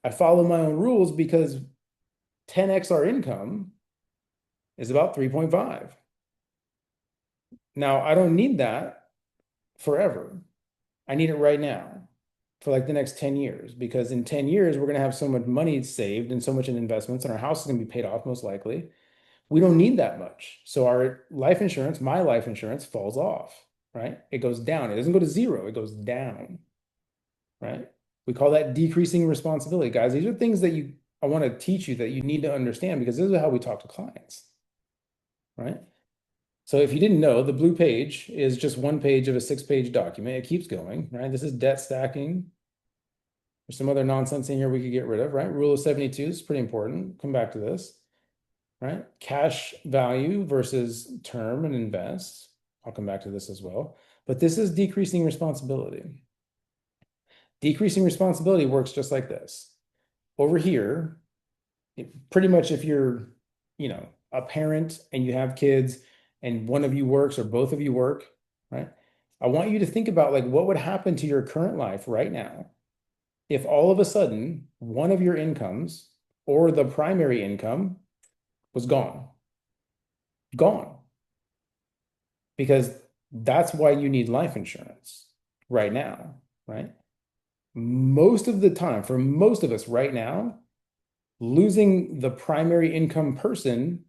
[SPEAKER 1] I follow my own rules because 10x our income is about 3.5. Now, I don't need that forever. I need it right now for like the next 10 years because in 10 years, we're going to have so much money saved and so much in investments, and our house is going to be paid off most likely. We don't need that much. So our life insurance, my life insurance falls off, right? It goes down. It doesn't go to zero, it goes down, right? We call that decreasing responsibility. Guys, these are things that I want to teach you that you need to understand because this is how we talk to clients, right? So if you didn't know, the blue page is just one page of a 6-page document. It keeps going, right? This is debt stacking. There's some other nonsense in here we could get rid of, right? Rule of 72 is pretty important. Come back to this, right? Cash value versus term and invest. I'll come back to this as well. But this is decreasing responsibility. Decreasing responsibility works just like this. Over here, pretty much if you're, a parent and you have kids and one of you works or both of you work, right? I want you to think about like what would happen to your current life right now if all of a sudden one of your incomes or the primary income was gone. Gone. Because that's why you need life insurance right now, right? Most of the time, for most of us right now, losing the primary income person,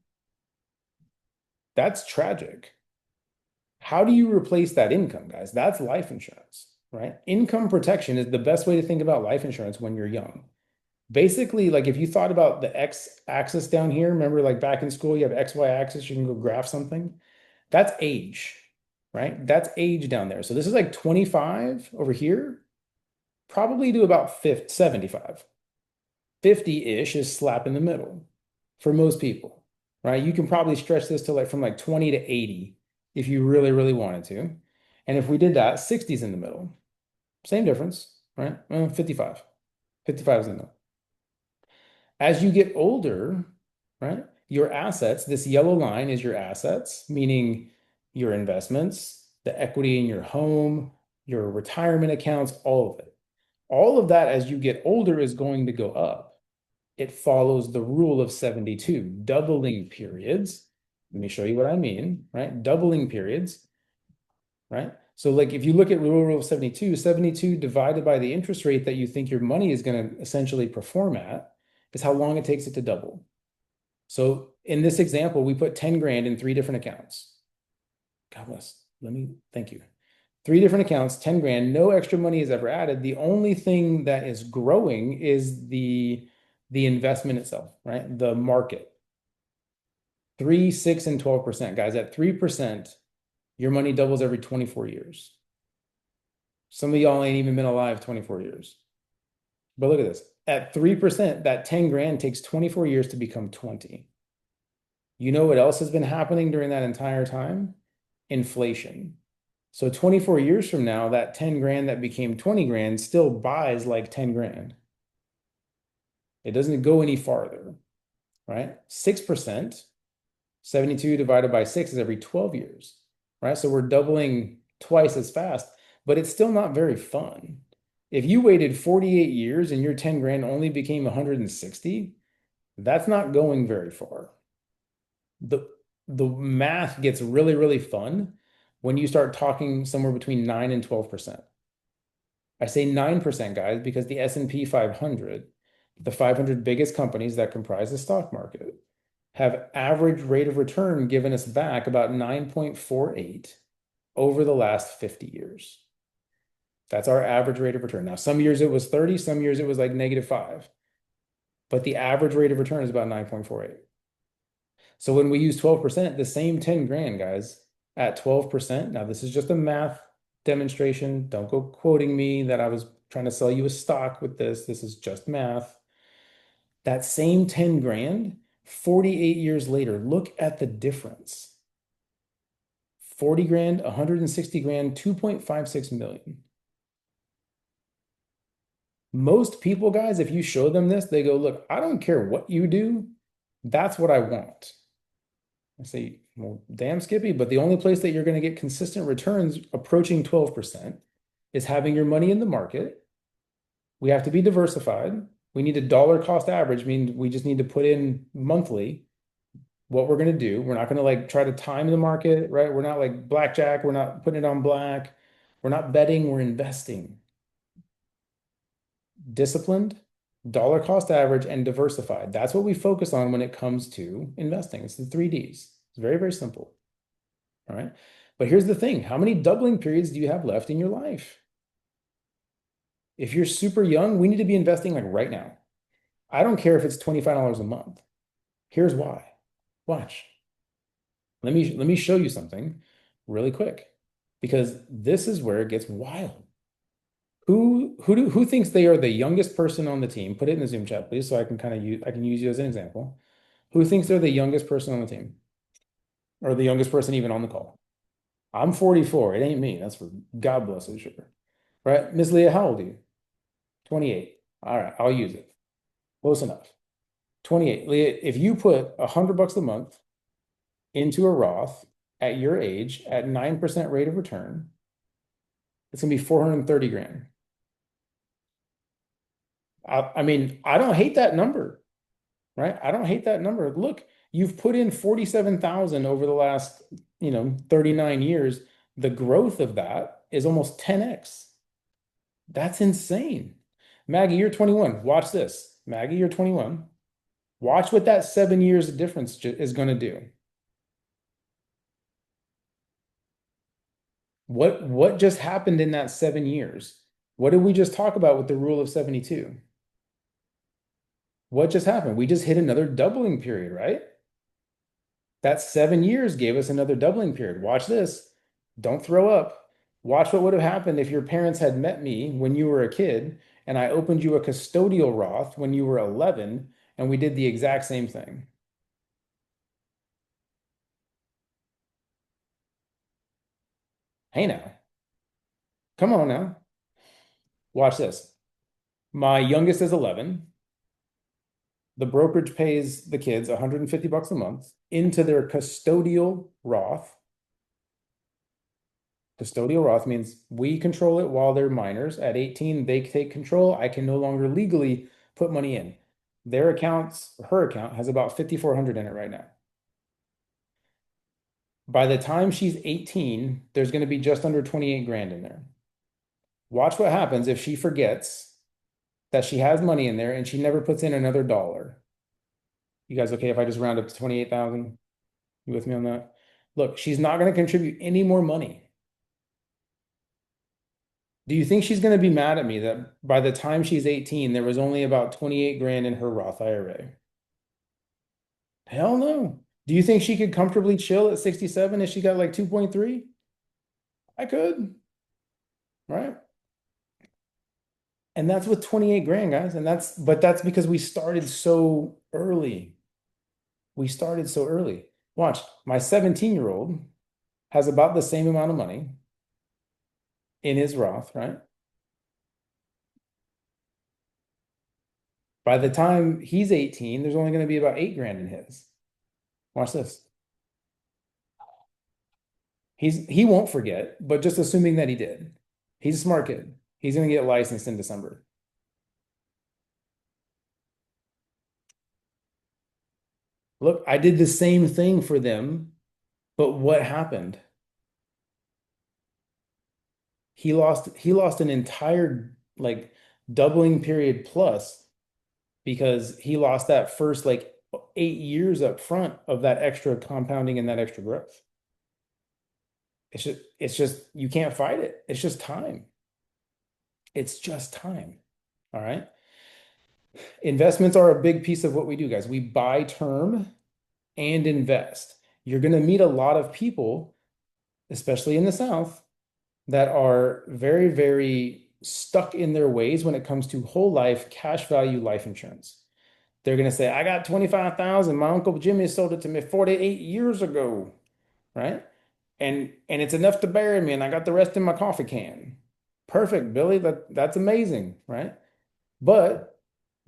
[SPEAKER 1] that's tragic. How do you replace that income, guys? That's life insurance, right? Income protection is the best way to think about life insurance when you're young. Basically, like if you thought about the X axis down here, remember like back in school, you have XY axis, you can go graph something. That's age, right? That's age down there. So this is like 25 over here, probably to about 50, 75. 50-ish is slap in the middle for most people, right? You can probably stretch this to like from like 20 to 80 if you really, really wanted to. And if we did that, 60 is in the middle. Same difference, right? 55. 55 is in the middle. As you get older, right, your assets, this yellow line is your assets, meaning your investments, the equity in your home, your retirement accounts, all of it. All of that as you get older is going to go up. It follows the rule of 72, doubling periods. Let me show you what I mean, right? Doubling periods, right? So like if you look at rule of 72, 72 divided by the interest rate that you think your money is going to essentially perform at is how long it takes it to double. So in this example, we put 10 grand in 3 different accounts. God bless. Thank you. 3 different accounts, 10 grand, no extra money is ever added. The only thing that is growing is the investment itself, right? The market. 3, 6, and 12%. Guys, at 3%, your money doubles every 24 years. Some of y'all ain't even been alive 24 years. But look at this. At 3%, that 10 grand takes 24 years to become 20. You know what else has been happening during that entire time? Inflation. So 24 years from now, that 10 grand that became 20 grand still buys like 10 grand. It doesn't go any farther, right? 6%, 72 divided by 6 is every 12 years, right? So we're doubling twice as fast, but it's still not very fun. If you waited 48 years and your 10 grand only became 160, that's not going very far. The math gets really, really fun when you start talking somewhere between 9 and 12%. I say 9%, guys, because the S&P 500, the 500 biggest companies that comprise the stock market, have average rate of return given us back about 9.48 over the last 50 years. That's our average rate of return. Now, some years it was 30, some years it was like -5, but the average rate of return is about 9.48. So when we use 12%, the same 10 grand, guys, at 12%. Now, this is just a math demonstration. Don't go quoting me that I was trying to sell you a stock with this. This is just math. That same 10 grand, 48 years later, look at the difference. 40 grand, 160 grand, 2.56 million. Most people, guys, if you show them this, they go, look, I don't care what you do. That's what I want. I say, well, damn, Skippy, but the only place that you're going to get consistent returns approaching 12% is having your money in the market. We have to be diversified. We need a dollar cost average, means we just need to put in monthly what we're going to do. We're not going to like try to time the market, right? We're not like blackjack. We're not putting it on black. We're not betting. We're investing. Disciplined, dollar cost average, and diversified. That's what we focus on when it comes to investing. It's the 3Ds. It's very, very simple. All right. But here's the thing. How many doubling periods do you have left in your life? If you're super young, we need to be investing like right now. I don't care if it's $25 a month. Here's why. Watch. Let me show you something really quick because this is where it gets wild. Who thinks they are the youngest person on the team? Put it in the Zoom chat, please, so I can use you as an example. Who thinks they're the youngest person on the team? Or the youngest person even on the call? I'm 44. It ain't me. That's for God bless it, sure. Right? Miss Leah, how old are you? 28. All right, I'll use it. Close enough. 28. Leah, if you put $100 a month into a Roth at your age at 9% rate of return, it's gonna be 430 grand. I mean, I don't hate that number, right? I don't hate that number. Look, you've put in 47,000 over the last, 39 years. The growth of that is almost 10x. That's insane. Maggie, you're 21. Watch this. Maggie, you're 21. Watch what that 7 years difference is going to do. What just happened in that 7 years? What did we just talk about with the rule of 72? What just happened? We just hit another doubling period, right? That 7 years gave us another doubling period. Watch this. Don't throw up. Watch what would have happened if your parents had met me when you were a kid and I opened you a custodial Roth when you were 11 and we did the exact same thing. Hey now, come on now. Watch this. My youngest is 11. The brokerage pays the kids $150 a month into their custodial Roth. Custodial Roth means we control it while they're minors. At 18, they take control. I can no longer legally put money in. Their accounts, her account has about 5,400 in it right now. By the time she's 18, there's going to be just under 28 grand in there. Watch what happens if she forgets that she has money in there and she never puts in another dollar. You guys okay if I just round up to 28,000? You with me on that? Look, she's not going to contribute any more money. Do you think she's going to be mad at me that by the time she's 18, there was only about 28 grand in her Roth IRA? Hell no. Do you think she could comfortably chill at 67 if she got like 2.3? I could, right? And that's with 28 grand, guys. But that's because we started so early. We started so early. Watch, my 17-year-old has about the same amount of money in his Roth, right? By the time he's 18, there's only going to be about 8 grand in his. Watch this. He won't forget, but just assuming that he did. He's a smart kid. He's going to get licensed in December. Look, I did the same thing for them, but what happened? He lost an entire like doubling period plus because he lost that first like 8 years up front of that extra compounding and that extra growth. It's just you can't fight it. It's just time. It's just time. All right. Investments are a big piece of what we do, guys. We buy term and invest. You're going to meet a lot of people, especially in the South, that are very, very stuck in their ways when it comes to whole life cash value life insurance. They're going to say, I got 25,000. My Uncle Jimmy sold it to me 48 years ago, right? And it's enough to bury me, and I got the rest in my coffee can. Perfect, Billy. That's amazing, right? But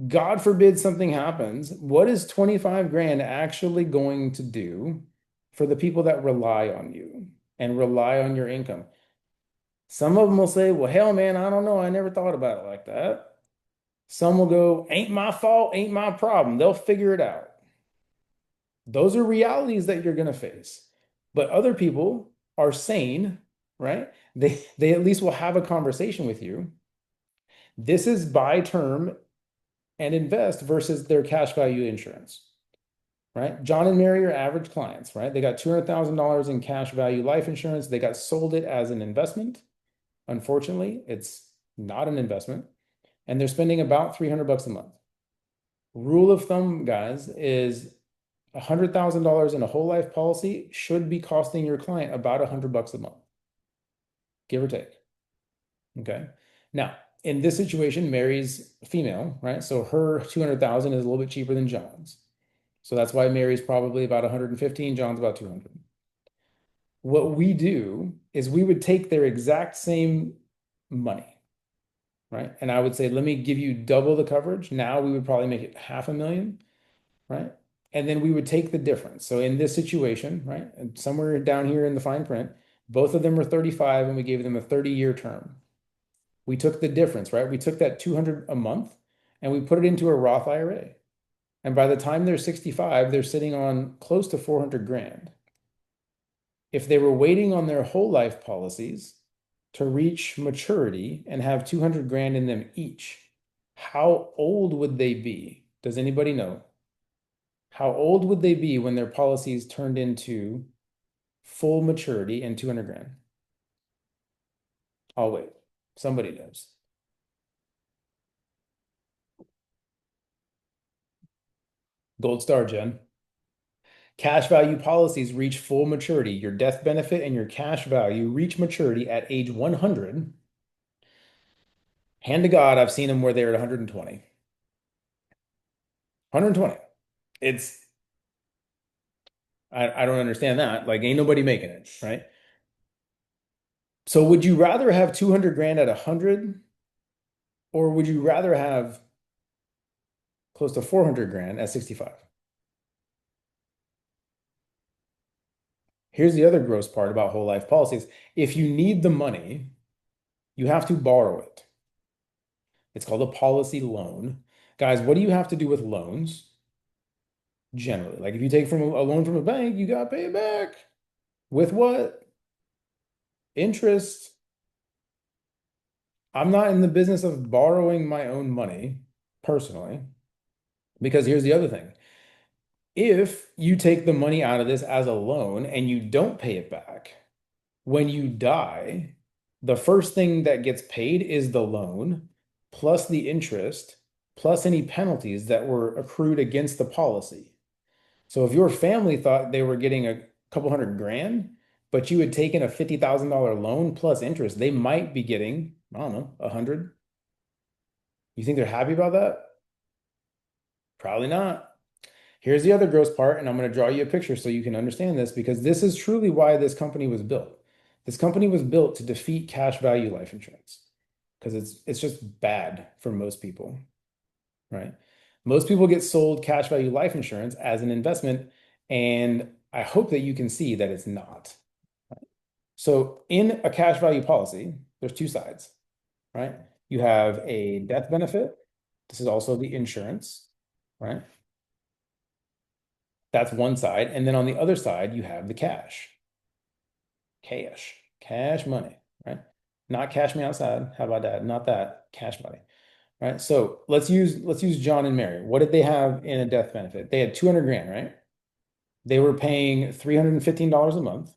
[SPEAKER 1] God forbid something happens. What is 25 grand actually going to do for the people that rely on you and rely on your income? Some of them will say, well, hell, man, I don't know. I never thought about it like that. Some will go, ain't my fault, ain't my problem. They'll figure it out. Those are realities that you're going to face. But other people are sane, right? They at least will have a conversation with you. This is buy term and invest versus their cash value insurance, right? John and Mary are average clients, right? They got $200,000 in cash value life insurance. They got sold it as an investment. Unfortunately, it's not an investment, and they're spending about $300 a month. Rule of thumb, guys, is $100,000 in a whole life policy should be costing your client about $100 a month, give or take. Okay. Now, in this situation, Mary's female, right? So her 200,000 is a little bit cheaper than John's. So that's why Mary's probably about 115, John's about 200. What we do is we would take their exact same money, right? And I would say, let me give you double the coverage. Now we would probably make it 500,000, right? And then we would take the difference. So in this situation, right, and somewhere down here in the fine print, both of them were 35 and we gave them a 30-year term. We took the difference, right? We took that 200 a month and we put it into a Roth IRA. And by the time they're 65, they're sitting on close to 400 grand. If they were waiting on their whole life policies to reach maturity and have 200 grand in them each, how old would they be? Does anybody know? How old would they be when their policies turned into full maturity and 200 grand? I'll wait. Somebody knows. Gold star, Jen. Cash value policies reach full maturity. Your death benefit and your cash value reach maturity at age 100. Hand to God, I've seen them where they're at 120. 120. It's, I don't understand that. Like, ain't nobody making it, right? So would you rather have 200 grand at 100, or would you rather have close to 400 grand at 65? Here's the other gross part about whole life policies. If you need the money, you have to borrow it. It's called a policy loan. Guys, what do you have to do with loans generally? Like if you take from a loan from a bank, you got to pay it back. With what? Interest. I'm not in the business of borrowing my own money personally, because here's the other thing. If you take the money out of this as a loan and you don't pay it back, when you die, the first thing that gets paid is the loan plus the interest plus any penalties that were accrued against the policy. So if your family thought they were getting a couple hundred grand, but you had taken a $50,000 loan plus interest, they might be getting, I don't know, 100. You think they're happy about that? Probably not. Here's the other gross part, and I'm going to draw you a picture so you can understand this because this is truly why this company was built. This company was built to defeat cash value life insurance because it's just bad for most people, right? Most people get sold cash value life insurance as an investment, and I hope that you can see that it's not. So in a cash value policy, there's two sides, right? You have a death benefit. This is also the insurance, right? That's one side. And then on the other side, you have the cash. Cash money, right? Not cash me outside. How about that? Not that. Cash money, right? So let's use John and Mary. What did they have in a death benefit? They had 200 grand, right? They were paying $315 a month.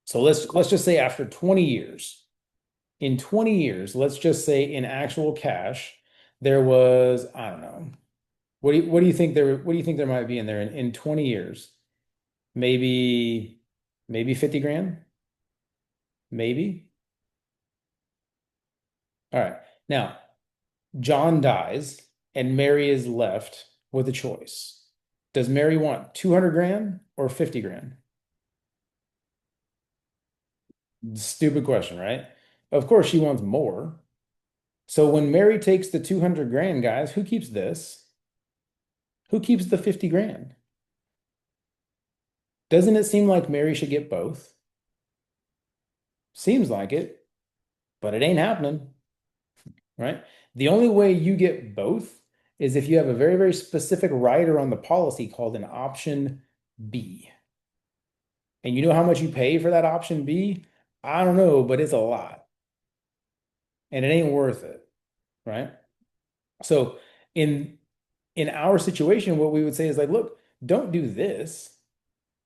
[SPEAKER 1] So let's just say after 20 years, in 20 years, let's just say in actual cash, there was, I don't know. What do you think there might be in there in 20 years? Maybe 50 grand? Maybe. All right. Now, John dies and Mary is left with a choice. Does Mary want 200 grand or 50 grand? Stupid question, right? Of course she wants more. So when Mary takes the 200 grand, guys, who keeps this? Who keeps the 50 grand? Doesn't it seem like Mary should get both? Seems like it, but it ain't happening, right? The only way you get both is if you have a very, very specific rider on the policy called an option B. And you know how much you pay for that option B? I don't know, but it's a lot. And it ain't worth it, right? So in in our situation, what we would say is like, look, don't do this,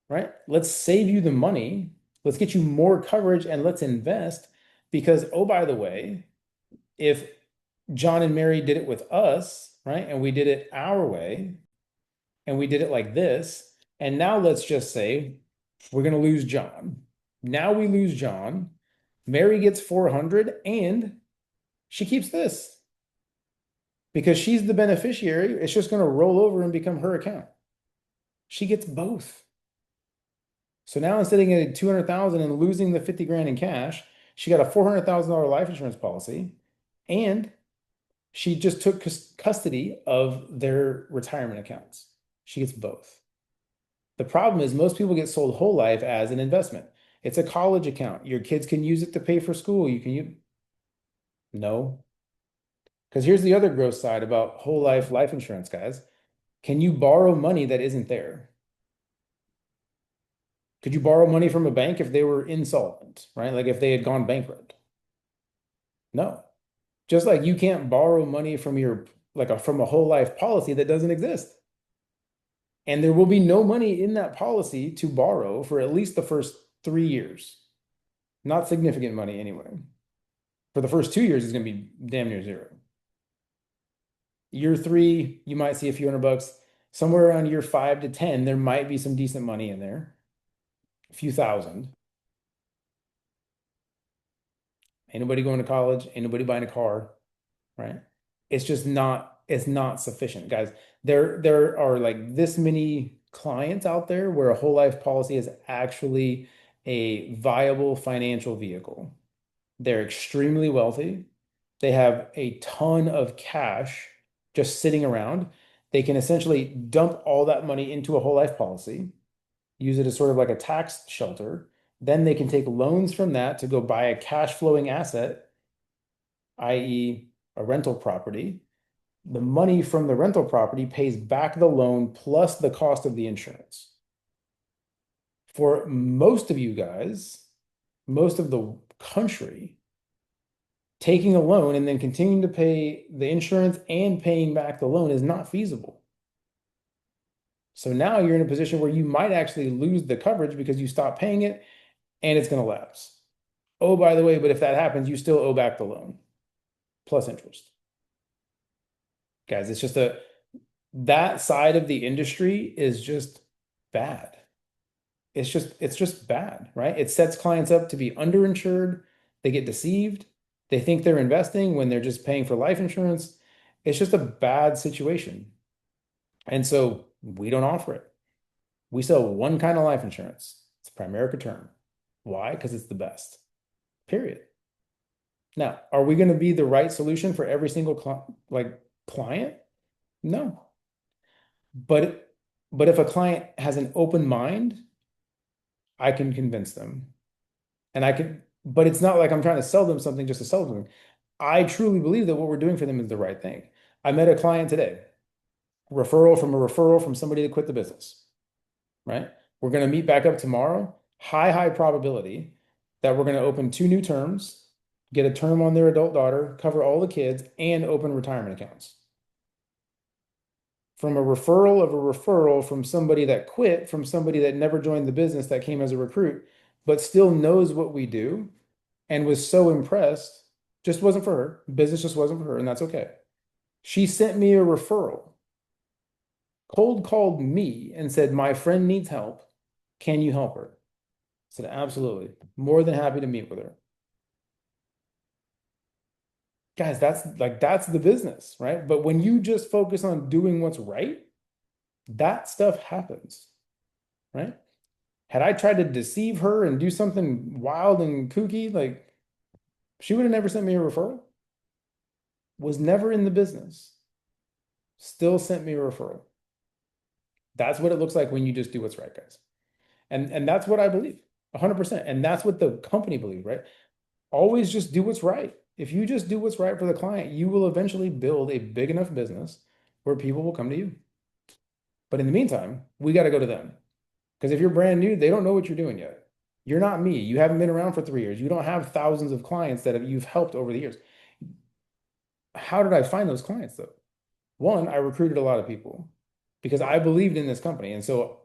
[SPEAKER 1] right? Let's save you the money. Let's get you more coverage and let's invest because, oh, by the way, if John and Mary did it with us, right? And we did it our way and we did it like this. And now let's just say we're going to lose John. Now we lose John. Mary gets 400 and she keeps this because she's the beneficiary. It's just going to roll over and become her account. She gets both. So now instead of getting 200,000 and losing the 50 grand in cash, She got a $400,000 life insurance policy, and she just took custody of their retirement accounts. She gets both. The problem is most people get sold whole life as an investment. It's a college account. Your kids can use it to pay for school. You can use no. Because here's the other gross side about whole life insurance, guys. Can you borrow money that isn't there? Could you borrow money from a bank if they were insolvent, right? Like if they had gone bankrupt? No. Just like you can't borrow money from your from a whole life policy that doesn't exist. And there will be no money in that policy to borrow for at least the first 3 years. Not significant money anyway. For the first 2 years, it's going to be damn near zero. Year three, you might see a few $100. Somewhere around year 5 to 10, there might be some decent money in there, a few thousand. Ain't nobody going to college, ain't nobody buying a car, right? It's not sufficient, guys. There are like this many clients out there where a whole life policy is actually a viable financial vehicle. They're extremely wealthy. They have a ton of cash just sitting around. They can essentially dump all that money into a whole life policy, use it as sort of like a tax shelter. Then they can take loans from that to go buy a cash flowing asset, i.e., a rental property. The money from the rental property pays back the loan plus the cost of the insurance. For most of you guys, most of the country, taking a loan and then continuing to pay the insurance and paying back the loan is not feasible. So now you're in a position where you might actually lose the coverage because you stop paying it and it's going to lapse. Oh, by the way, but if that happens, you still owe back the loan plus interest. Guys, it's just that side of the industry is just bad. It's just bad, right? It sets clients up to be underinsured. They get deceived. They think they're investing when they're just paying for life insurance. It's just a bad situation. And so we don't offer it. We sell one kind of life insurance. It's Primerica Term. Why? Because it's the best. Period. Now, are we going to be the right solution for every single client? No. But if a client has an open mind, I can convince them. And I can, but it's not like I'm trying to sell them something just to sell them. I truly believe that what we're doing for them is the right thing. I met a client today, referral from somebody that quit the business, right? We're going to meet back up tomorrow. High probability that we're going to open two new terms, get a term on their adult daughter, cover all the kids, and open retirement accounts. From a referral from somebody that quit, from somebody that never joined the business that came as a recruit, but still knows what we do and was so impressed, just wasn't for her. Business just wasn't for her, and that's okay. She sent me a referral, cold called me and said, "My friend needs help. Can you help her?" I said, "Absolutely. More than happy to meet with her." Guys, that's the business, right? But when you just focus on doing what's right, that stuff happens, right? Had I tried to deceive her and do something wild and kooky, like she would have never sent me a referral, was never in the business, still sent me a referral. That's what it looks like when you just do what's right, guys. And that's what I believe, 100%. And that's what the company believes, right? Always just do what's right. If you just do what's right for the client, you will eventually build a big enough business where people will come to you. But in the meantime, we got to go to them. Because if you're brand new, they don't know what you're doing yet. You're not me. You haven't been around for 3 years. You don't have thousands of clients you've helped over the years. How did I find those clients though? One, I recruited a lot of people because I believed in this company. And so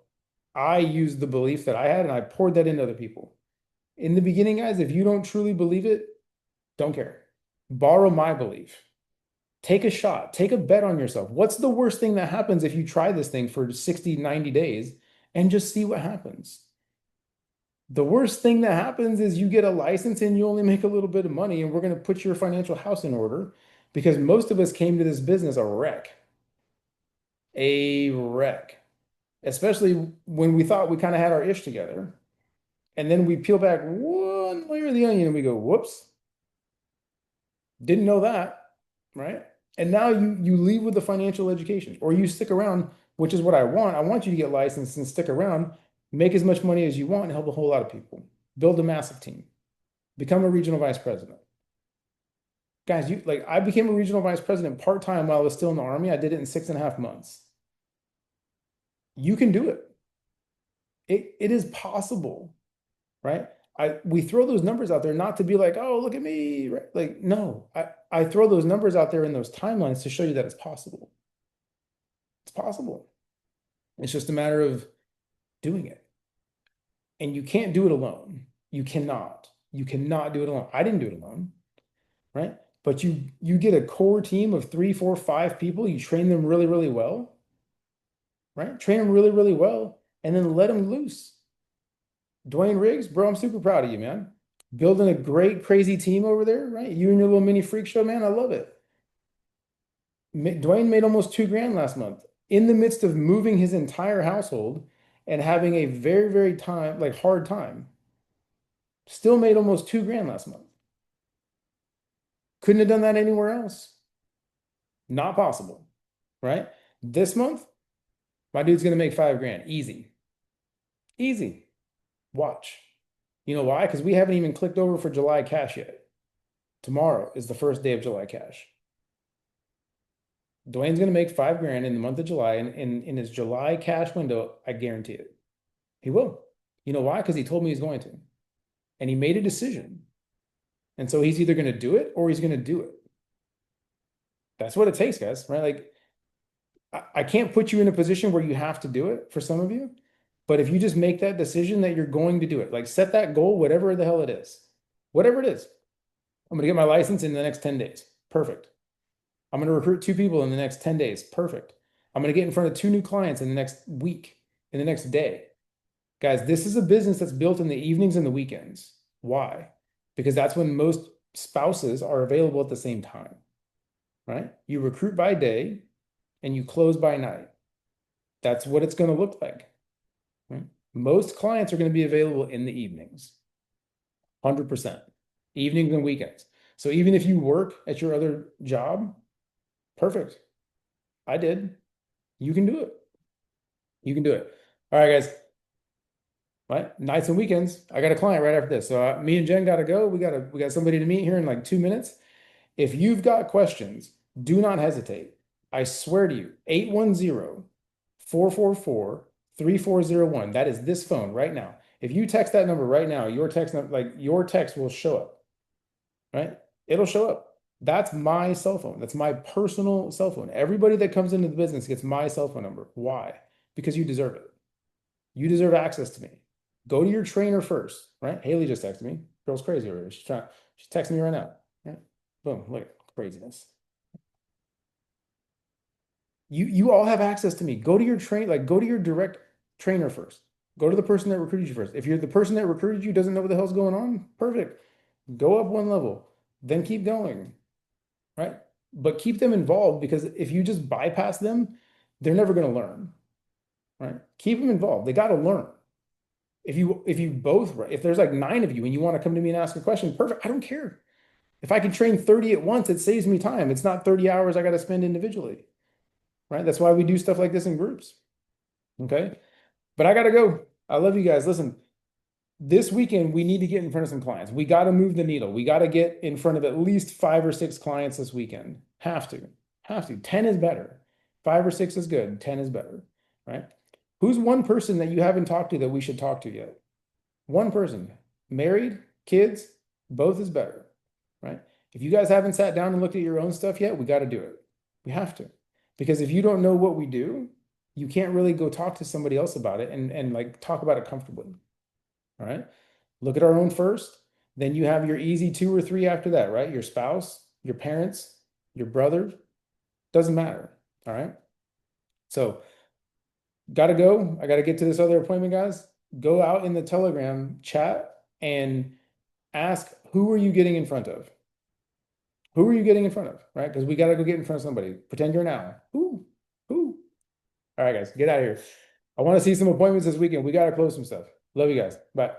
[SPEAKER 1] I used the belief that I had and I poured that into other people. In the beginning, guys, if you don't truly believe it, don't care. Borrow my belief. Take a shot. Take a bet on yourself. What's the worst thing that happens if you try this thing for 60, 90 days and just see what happens? The worst thing that happens is you get a license and you only make a little bit of money, and we're going to put your financial house in order because most of us came to this business a wreck. A wreck. Especially when we thought we kind of had our ish together. And then we peel back one one layer of the onion. And we go, whoops, didn't know that, right? And now you leave with the financial education, or you stick around, which is what I want. I want you to get licensed and stick around, make as much money as you want, and help a whole lot of people. Build a massive team. Become a regional vice president. Guys, you like I became a regional vice president part-time while I was still in the army. I did it in 6.5 months. You can do it. It is possible, right? We throw those numbers out there not to be like, oh, look at me, right? Like, no, I throw those numbers out there in those timelines to show you that it's possible. It's possible. It's just a matter of doing it. And you can't do it alone. You cannot. You cannot do it alone. I didn't do it alone, right? But you get a core team of 3, 4, 5 people, you train them really, really well, right? Train them really, really well, and then let them loose. Dwayne Riggs, bro, I'm super proud of you, man. Building a great, crazy team over there, right? You and your little mini freak show, man. I love it. Dwayne made almost 2 grand last month in the midst of moving his entire household and having a very, very hard time. Still made almost 2 grand last month. Couldn't have done that anywhere else. Not possible, right? This month, my dude's gonna make 5 grand. Easy. Easy. Watch. You know why? Because we haven't even clicked over for July cash yet. Tomorrow is the first day of July cash. Dwayne's gonna make 5 grand in the month of July, and in his July cash window, I guarantee it. He will. You know why? Because he told me he's going to. And he made a decision. And so he's either gonna do it or he's gonna do it. That's what it takes, guys, right? Like I can't put you in a position where you have to do it for some of you, but if you just make that decision that you're going to do it, like set that goal, whatever the hell it is, whatever it is. I'm going to get my license in the next 10 days. Perfect. I'm going to recruit 2 people in the next 10 days. Perfect. I'm going to get in front of 2 new clients in the next week, in the next day. Guys, this is a business that's built in the evenings and the weekends. Why? Because that's when most spouses are available at the same time, right? You recruit by day and you close by night. That's what it's going to look like, right? Most clients are going to be available in the evenings, 100%, evenings and weekends. So even if you work at your other job, perfect. I did. You can do it. You can do it. All right, guys. Right? Nights and weekends. I got a client right after this. So me and Jen got to go. We got somebody to meet here in like 2 minutes. If you've got questions, do not hesitate. I swear to you, 810-444-3401. That is this phone right now. If you text that number right now, your text will show up, right? It'll show up. That's my cell phone. That's my personal cell phone. Everybody that comes into the business gets my cell phone number. Why? Because you deserve it. You deserve access to me. Go to your trainer first, right? Haley just texted me. Girl's crazy over here. She's texting me right now. Right? Boom, look at craziness. You all have access to me. Go to your go to your direct trainer first. Go to the person that recruited you first. If you're the person that recruited you doesn't know what the hell's going on, perfect. Go up one level, then keep going, right? But keep them involved, because if you just bypass them, they're never going to learn, right? Keep them involved. They got to learn. If there's like 9 of you and you want to come to me and ask a question, perfect. I don't care. If I can train 30 at once, it saves me time. It's not 30 hours I got to spend individually, right? That's why we do stuff like this in groups. Okay. But I got to go. I love you guys. Listen, this weekend, we need to get in front of some clients. We got to move the needle. We got to get in front of at least 5 or 6 clients this weekend. Have to. 10 is better. 5 or 6 is good. 10 is better, right? Who's one person that you haven't talked to that we should talk to yet? One person. Married, kids, both is better, right? If you guys haven't sat down and looked at your own stuff yet, we got to do it. We have to. Because if you don't know what we do, you can't really go talk to somebody else about it and like talk about it comfortably. All right. Look at our own first. Then you have your easy 2 or 3 after that, right? Your spouse, your parents, your brother. Doesn't matter. All right. So, gotta go. I gotta get to this other appointment, guys. Go out in the Telegram chat and ask, who are you getting in front of? Who are you getting in front of? Right? Because we gotta go get in front of somebody. Pretend you're an owl. Who? Who? All right, guys, get out of here. I want to see some appointments this weekend. We gotta close some stuff. Love you guys. Bye.